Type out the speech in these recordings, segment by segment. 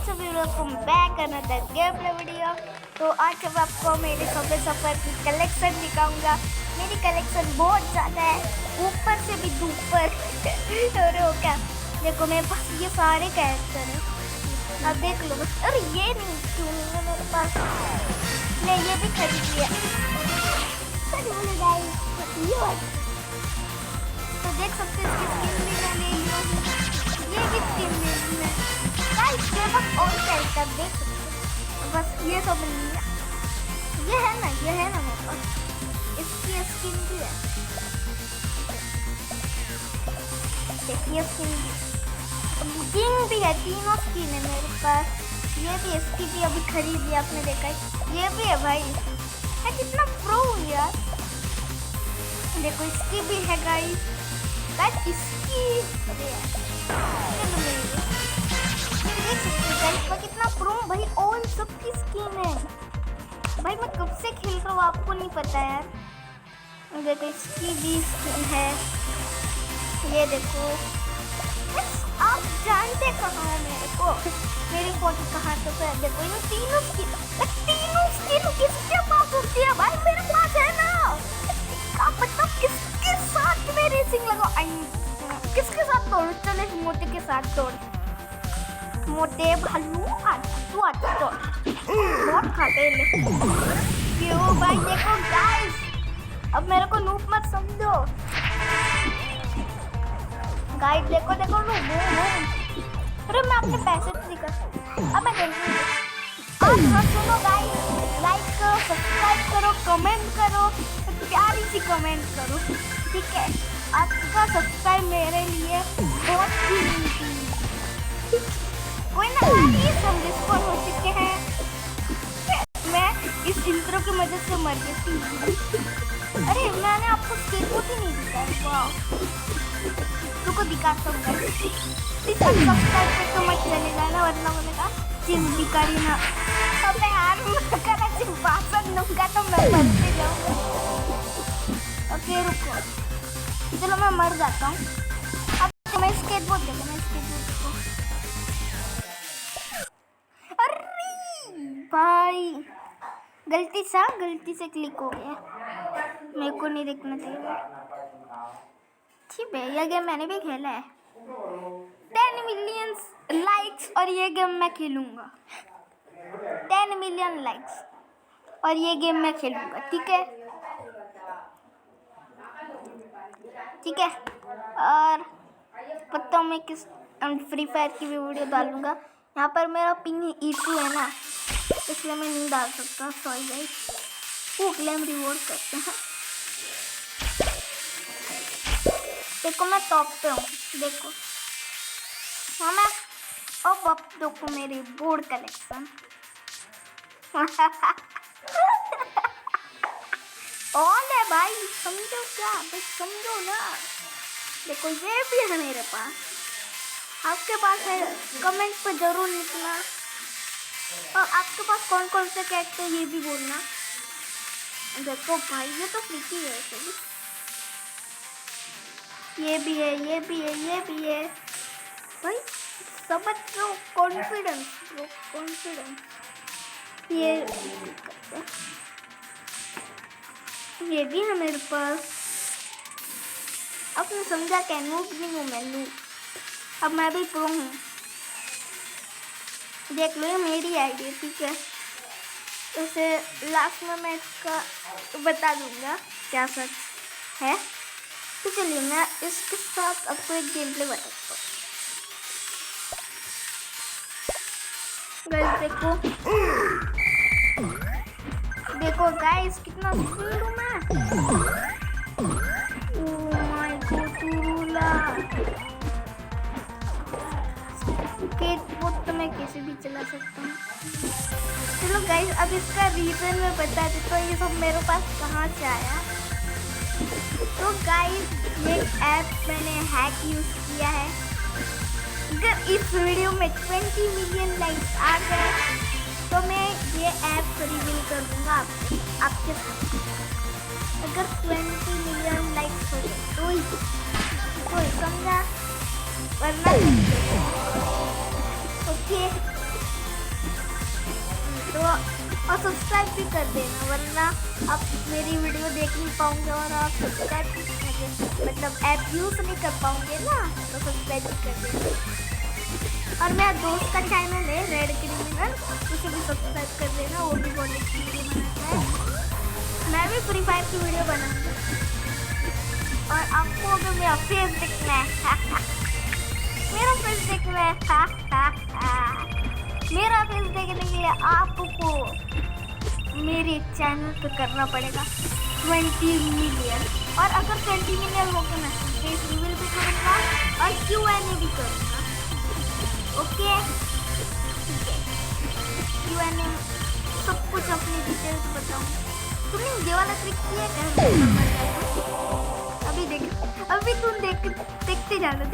What's up welcome back another game play video. तो आज मैं आपको मेरे कपड़े सफ़र की कलेक्शन दिखाऊंगा। मेरी कलेक्शन बहुत ज़्यादा है, ऊपर से भी ऊपर। तो क्या देखो, मेरे पास ये सारे कैरेक्टर हैं, अब देख लो बस। अरे ये नहीं क्यों नहीं है मेरे पास, मैं ये भी खरीद लिया। तो देख सकते हैं इसकी स्किन भी मैं ले लिया, ये भी स्किन ले ली है। गाइस मेरे पास और कैरेक्टर देख सकते हैं, बस ये सब नहीं है। ये है ना मेरे पास, इसकी स्किन भी है, देखिए स्किन भी, किंग भी है, तीनों स्किन है मेरे पास। ये भी, इसकी भी अभी खरीद लिया, आपने देखा है। ये भी है भाई, है कितना प्रो यार। देखो इसकी भी है गाइस, इसकी कितना प्रो भाई, और सबकी स्किन है भाई। मैं कब से खेल रहा हूँ आपको नहीं पता यार। देखो इसकी भी स्किन है, ये देखो। आप जानते कहाँ हो मेरे को, मेरी फोटो कहाँ तो है। देखो ये तीनों स्किन किसके पास होती है भाई, मेरे पास है ना। मतलब किसके साथ में रेसिंग लगाओ, किसके साथ तोड़, चले मोटे के साथ तोड़। मोटे भालू तू आता तोड़, बहुत खाते हैं क्यों भाई। देखो गाइस, अब मेरे को नूप मत समझो गाइस। देखो अरे मैं अपने पैसे तो दिखा, अब मैं सुनो गाइस, लाइक करो, सब्सक्राइब करो, कमेंट करो, प्यारी सी कमेंट करो, ठीक है। आपका सब्सक्राइब मेरे लिए बहुत कीमती है। कोई ना, ये सब डिस्कॉर्ड हो चुके हैं, मैं इस इंट्रो की मदद से मर गई थी। अरे मैंने आपको स्केटबोर्ड ही नहीं दिखाया, वाह तुमको दिखाता हूँ। सब्सक्राइब पे तो मत चले जाना, वरना मैंने कहा चीज दिखाई ना। अब मैं यार भाषण दूंगा तो मैं मरते जाऊंगा। ओके रुको, चलो मैं मर जाता हूँ। अब मैं स्केटबोर्ड देखो, अरे भाई गलती से क्लिक हो गया, मेरे को नहीं देखना चाहिए। ठीक है, यह गेम मैंने भी खेला है, 10 मिलियन लाइक्स और ये गेम मैं खेलूंगा। 10 मिलियन लाइक्स और ये गेम मैं खेलूंगा, ठीक है। और पता हूँ मैं किस फ्री फायर की भी वीडियो डालूंगा। यहाँ पर मेरा पिंग इशू है ना, इसलिए मैं नहीं डाल सकता, सॉरी गाइस। वो क्लेम रिवॉर्ड करते हैं। देखो मैं टॉप पे हूँ, देखो हाँ मैं। अब देखो मेरी बोर्ड कलेक्शन। ऑन है भाई, समझो क्या भाई, समझो ना। देखो ये भी है मेरे पास, आपके पास है, कमेंट पे जरूर लिखना। और आपके पास कौन कौन से कैरेक्टर ये भी बोलना। देखो भाई ये तो फ्रीकी है, ये भी है भाई। समझ लो, कॉन्फिडेंस। ये भी है मेरे पास। आपने समझा क्या, नूब नहीं हूँ मैं, नूब। अब मैं भी प्रो हूँ, देख लो ये मेरी आईडी, ठीक है। वैसे लास्ट में मैं इसका बता दूंगा क्या सच है। तो चलिए मैं इसके साथ आपको एक गेम प्ले बताता हूँ। देखो गाइस कितना स्पीड हूँ मैं। ओह माय गॉड, स्केटबोर्ड तो मैं कैसे भी चला सकता हूँ। चलो गाइस, अब इसका रीजन मैं बता देता हूँ, ये सब मेरे पास कहाँ से आया। तो गाइस ये ऐप मैंने हैक यूज़ किया है। अगर इस वीडियो में 20 मिलियन लाइक्स आ गए तो मैं ये ऐप रिवील कर दूंगा आपके साथ। अगर 20 मिलियन लाइक्स हो गए तो समझा, वरना ओके। और सब्सक्राइब भी कर देना, वरना आप मेरी वीडियो देख नहीं पाओगे और आप सब्सक्राइब मतलब ऐप यूज़ नहीं कर पाओगे ना, तो सब्सक्राइब भी कर देना। और मेरा दोस्त का चैनल है रेड क्रिमिनल, उसे भी सब्सक्राइब कर देना, वो भी बहुत अच्छी वीडियो बनाता है। मैं भी फ्री फायर की वीडियो बनाऊंगी। और आपको अगर मेरा फेस देखना है मेरा फेस देखना है मेरा फेस देखने के लिए आपको मेरे चैनल पे करना पड़ेगा 20 मिलियन। और अगर 20 मिलियन हो गया मैं फेस रिवील भी करूँगा और Q&A भी करूँगा। ओके, ठीक है, Q&A सब कुछ अपनी डिटेल्स बताऊँगा। तुमने ये वाला ट्रिक किया है? अभी देख, अभी तुम देखते जाना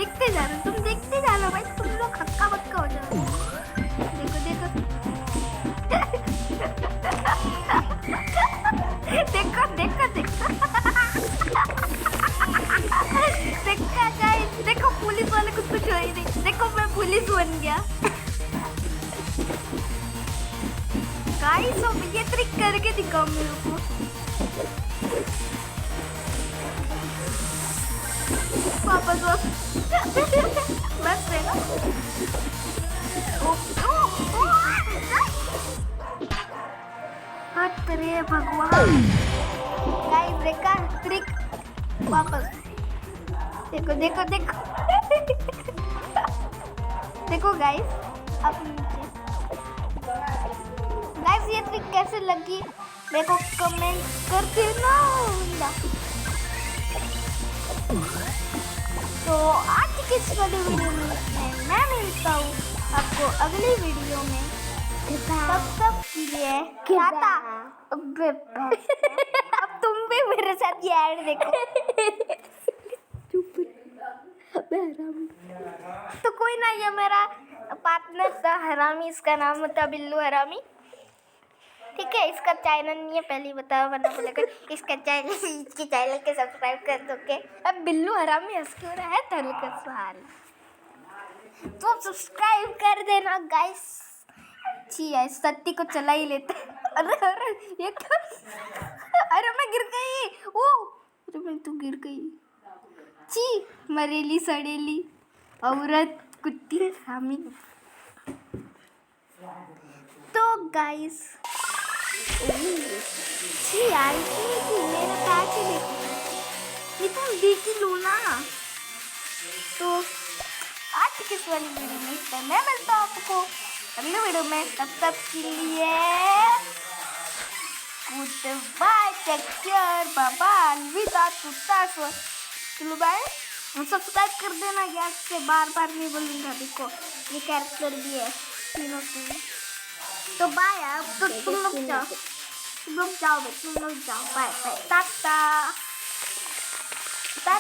तुम देखते जाना भाई, तुम लोग हक्का बक्का हो जाओ। देखो देखो देखो देखो देखो देखो गाइस, देखो पुलिस वाले कुछ हो ही नहीं। देखो मैं पुलिस बन गया गाइस। अब ये ट्रिक करके दिखाओ मेरे को। वापस बस रहेगा। अरे भगवान गाइस, देखा ट्रिक, वापस देखो देखो देखो देखो गाइस, अब नीचे गाइस ये ट्रिक कैसे लगी मेरे को कमेंट कर देना। तो आज की इस वाली वीडियो में मैं मिलता हूँ आपको अगली वीडियो में। तब तक के लिए टाटा। अब तुम भी मेरे साथ ये ऐड देखो। चुप, तो कोई ना, ये मेरा पार्टनर था हरामी, इसका नाम था बिल्लू हरामी। ठीक है, इसका चैनल नहीं है, पहले ही बताओ वरना बोलेगा इसके चैनल के सब्सक्राइब कर दोगे। अब बिल्लू हरामी हंस क्यों रहा है, तल का सवाल। तो सब्सक्राइब कर देना गाइस। अच्छी है, सत्ती को चला ही लेता। अरे अरे ये क्या, अरे मैं गिर गई, ओ अरे मैं तो गिर गई। ची मरेली सड़ेली औरत कुत्ती हरामी। तो गाइस यार मेरा पैच ही देखो, ये तुम देख ही लो ना। तो आज किस वाली वीडियो में मैं मिलता हूँ आपको अगले वीडियो में। तब तक के लिए good bye, take care, bye bye, अलविदा, चलो बाय। सब्सक्राइब कर देना यार, से बार बार नहीं बोलूँगा। देखो ये कैरेक्टर भी है तीनों से। तो बाय, अब तो तुम लोग जाओ, बाय बाय, टाटा।